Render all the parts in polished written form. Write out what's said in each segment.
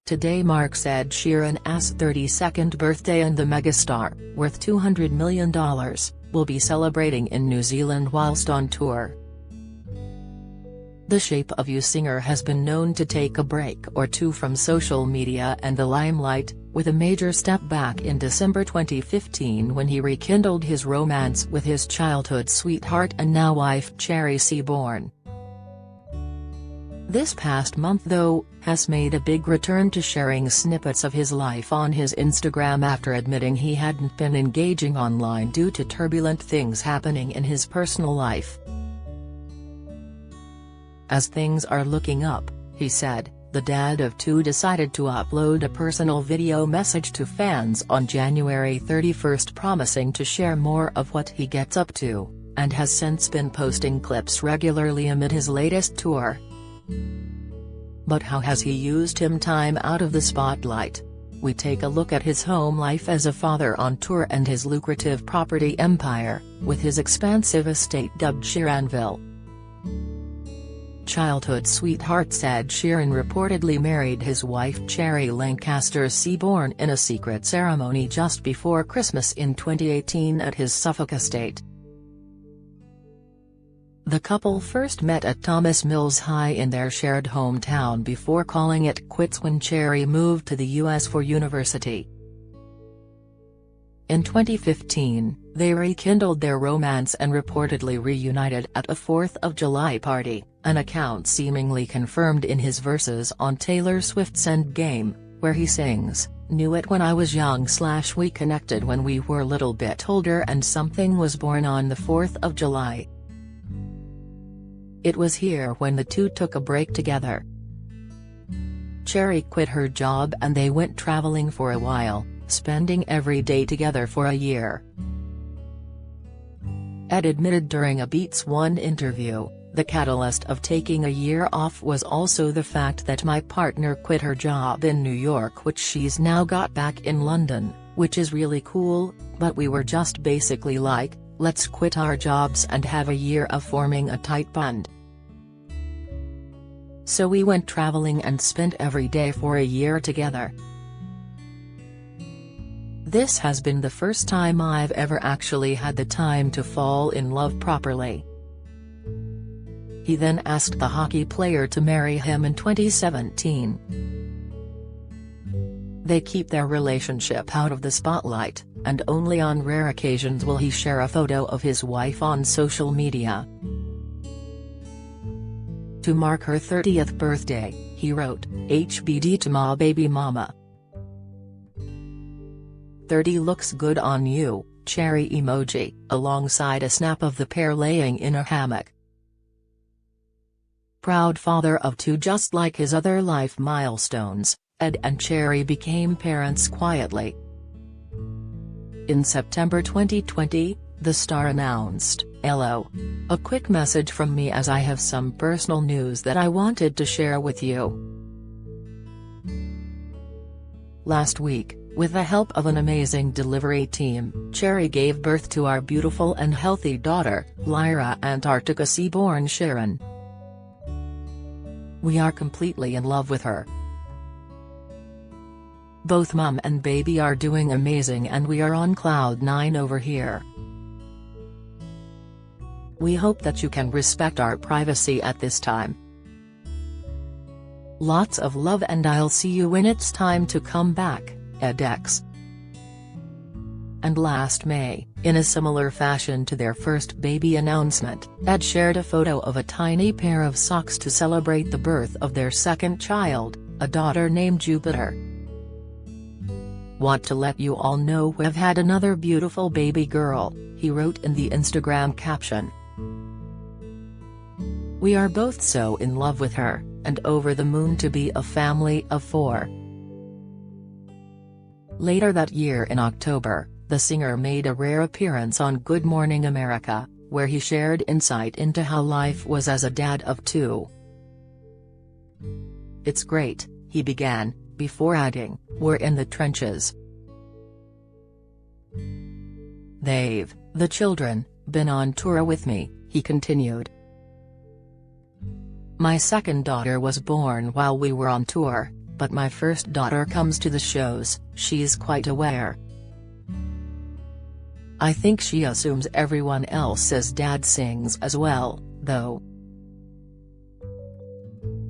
Today marks Ed Sheeran's 32nd birthday, and the megastar, worth $200 million, will be celebrating in New Zealand whilst on tour. The Shape of You singer has been known to take a break or two from social media and the limelight, with a major step back in December 2015 when he rekindled his romance with his childhood sweetheart and now wife Cherry Seaborn. This past month, though, has made a big return to sharing snippets of his life on his Instagram after admitting he hadn't been engaging online due to turbulent things happening in his personal life. "As things are looking up," he said, the dad of two decided to upload a personal video message to fans on January 31, promising to share more of what he gets up to, and has since been posting clips regularly amid his latest tour. But how has he used his time out of the spotlight? We take a look at his home life as a father on tour and his lucrative property empire, with his expansive estate dubbed Sheeranville. Childhood sweetheart Ed Sheeran reportedly married his wife Cherry Lancaster Seaborn in a secret ceremony just before Christmas in 2018 at his Suffolk estate. The couple first met at Thomas Mills High in their shared hometown before calling it quits when Cherry moved to the US for university. In 2015, they rekindled their romance and reportedly reunited at a 4th of July party, an account seemingly confirmed in his verses on Taylor Swift's Endgame, where he sings, "Knew it when I was young / we connected when we were little bit older and something was born on the 4th of July. It was here when the two took a break together. Cherry quit her job and they went traveling for a while, spending every day together for a year." Ed admitted during a Beats One interview, "The catalyst of taking a year off was also the fact that my partner quit her job in New York, which she's now got back in London, which is really cool, but we were just basically like, let's quit our jobs and have a year of forming a tight bond. So we went traveling and spent every day for a year together. This has been the first time I've ever actually had the time to fall in love properly." He then asked the hockey player to marry him in 2017. They keep their relationship out of the spotlight, and only on rare occasions will he share a photo of his wife on social media. To mark her 30th birthday, he wrote, "HBD to ma baby mama. 30 looks good on you," cherry emoji, alongside a snap of the pair laying in a hammock. Proud father of two. Just like his other life milestones, Ed and Cherry became parents quietly. In September 2020, the star announced, "Hello. A quick message from me as I have some personal news that I wanted to share with you. Last week, with the help of an amazing delivery team, Cherry gave birth to our beautiful and healthy daughter, Lyra Antarctica Seaborn Sheeran. We are completely in love with her. Both mum and baby are doing amazing and we are on cloud 9 over here. We hope that you can respect our privacy at this time. Lots of love and I'll see you when it's time to come back, edX." And last May, in a similar fashion to their first baby announcement, Ed shared a photo of a tiny pair of socks to celebrate the birth of their second child, a daughter named Jupiter. "Want to let you all know we've had another beautiful baby girl," he wrote in the Instagram caption. "We are both so in love with her, and over the moon to be a family of 4. Later that year in October, the singer made a rare appearance on Good Morning America, where he shared insight into how life was as a dad of 2. "It's great," he began, before adding, "We're in the trenches. They've, the children, been on tour with me," he continued. "My second daughter was born while we were on tour, but my first daughter comes to the shows, she's quite aware. I think she assumes everyone else's dad sings as well, though.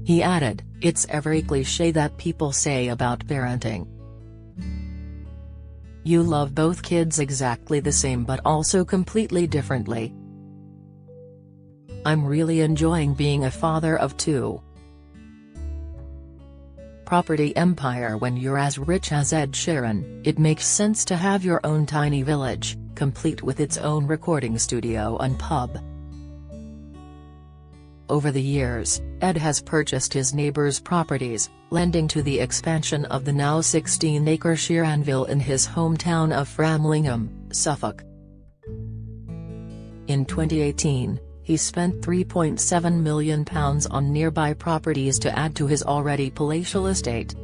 He added, "It's every cliché that people say about parenting. You love both kids exactly the same but also completely differently. I'm really enjoying being a father of two." Property empire. When you're as rich as Ed Sheeran, it makes sense to have your own tiny village, complete with its own recording studio and pub. Over the years, Ed has purchased his neighbors' properties, lending to the expansion of the now 16-acre Sheeranville in his hometown of Framlingham, Suffolk. In 2018, he spent £3.7 million on nearby properties to add to his already palatial estate.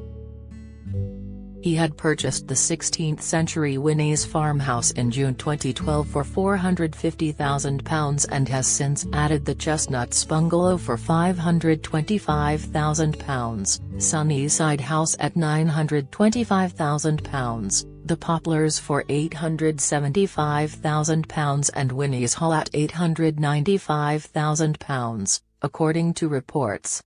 He had purchased the 16th-century Winnie's farmhouse in June 2012 for £450,000 and has since added the Chestnuts bungalow for £525,000, Sunnyside House at £925,000, the Poplars for £875,000 and Winnie's Hall at £895,000, according to reports.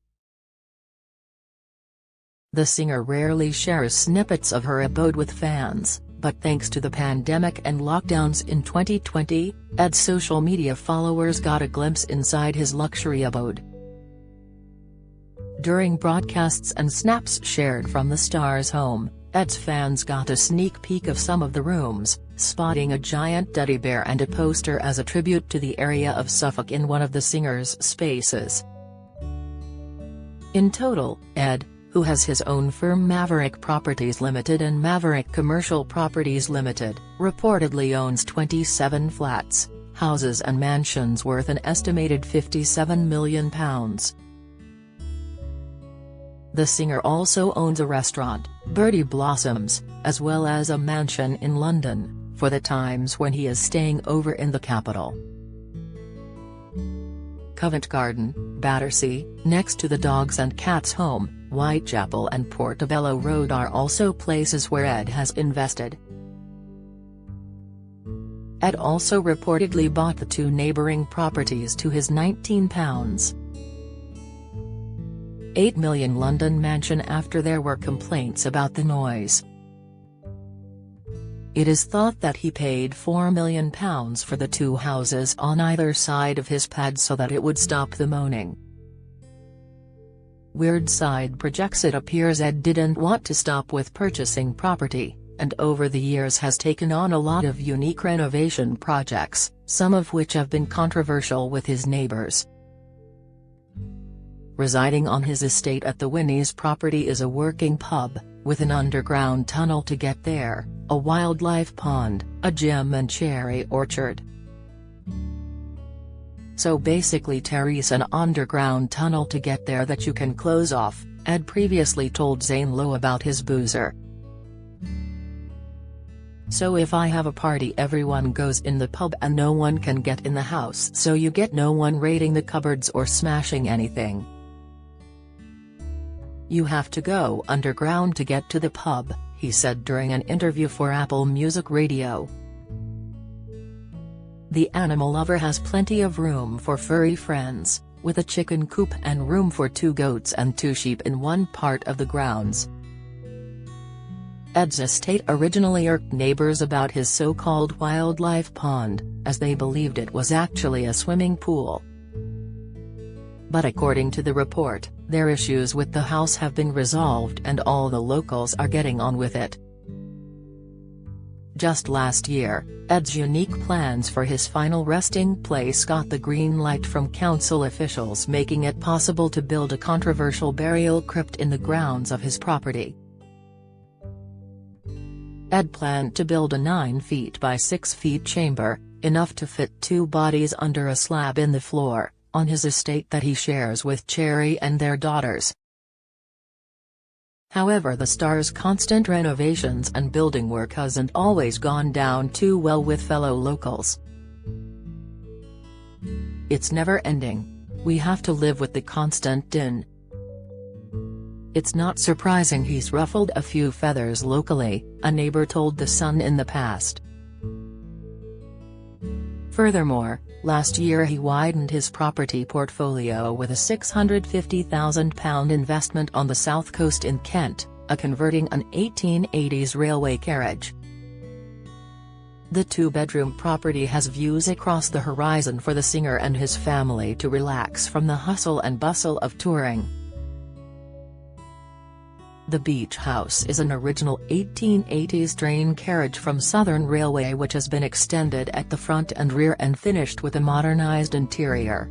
The singer rarely shares snippets of her abode with fans, but thanks to the pandemic and lockdowns in 2020, Ed's social media followers got a glimpse inside his luxury abode. During broadcasts and snaps shared from the star's home, Ed's fans got a sneak peek of some of the rooms, spotting a giant teddy bear and a poster as a tribute to the area of Suffolk in one of the singer's spaces. In total, Ed, who has his own firm Maverick Properties Limited and Maverick Commercial Properties Limited, reportedly owns 27 flats, houses and mansions worth an estimated £57 million. The singer also owns a restaurant, Birdie Blossoms, as well as a mansion in London, for the times when he is staying over in the capital. Covent Garden, Battersea, next to the Dogs and Cats home, Whitechapel and Portobello Road are also places where Ed has invested. Ed also reportedly bought the two neighbouring properties to his £19.8 million London mansion after there were complaints about the noise. It is thought that he paid £4 million for the two houses on either side of his pad so that it would stop the moaning. Weird Side projects. It appears Ed didn't want to stop with purchasing property, and over the years has taken on a lot of unique renovation projects, some of which have been controversial with his neighbors. Residing on his estate at the Winnie's property is a working pub, with an underground tunnel to get there, a wildlife pond, a gym and cherry orchard. So basically Terry's an underground tunnel to get there that you can close off, Ed previously told Zane Lowe about his boozer. So if I have a party everyone goes in the pub and no one can get in the house, so you get no one raiding the cupboards or smashing anything. You have to go underground to get to the pub, he said during an interview for Apple Music Radio. The animal lover has plenty of room for furry friends, with a chicken coop and room for 2 goats and 2 sheep in one part of the grounds. Ed's estate originally irked neighbors about his so-called wildlife pond, as they believed it was actually a swimming pool. But according to the report, their issues with the house have been resolved and all the locals are getting on with it. Just last year, Ed's unique plans for his final resting place got the green light from council officials, making it possible to build a controversial burial crypt in the grounds of his property. Ed planned to build a 9 feet by 6 feet chamber, enough to fit 2 bodies under a slab in the floor, on his estate that he shares with Cherry and their daughters. However, the star's constant renovations and building work hasn't always gone down too well with fellow locals. It's never ending. We have to live with the constant din. It's not surprising he's ruffled a few feathers locally, a neighbor told The Sun in the past. Furthermore, last year he widened his property portfolio with a £650,000 investment on the south coast in Kent, converting an 1880s railway carriage. The two-bedroom property has views across the horizon for the singer and his family to relax from the hustle and bustle of touring. The beach house is an original 1880s train carriage from Southern Railway which has been extended at the front and rear and finished with a modernized interior.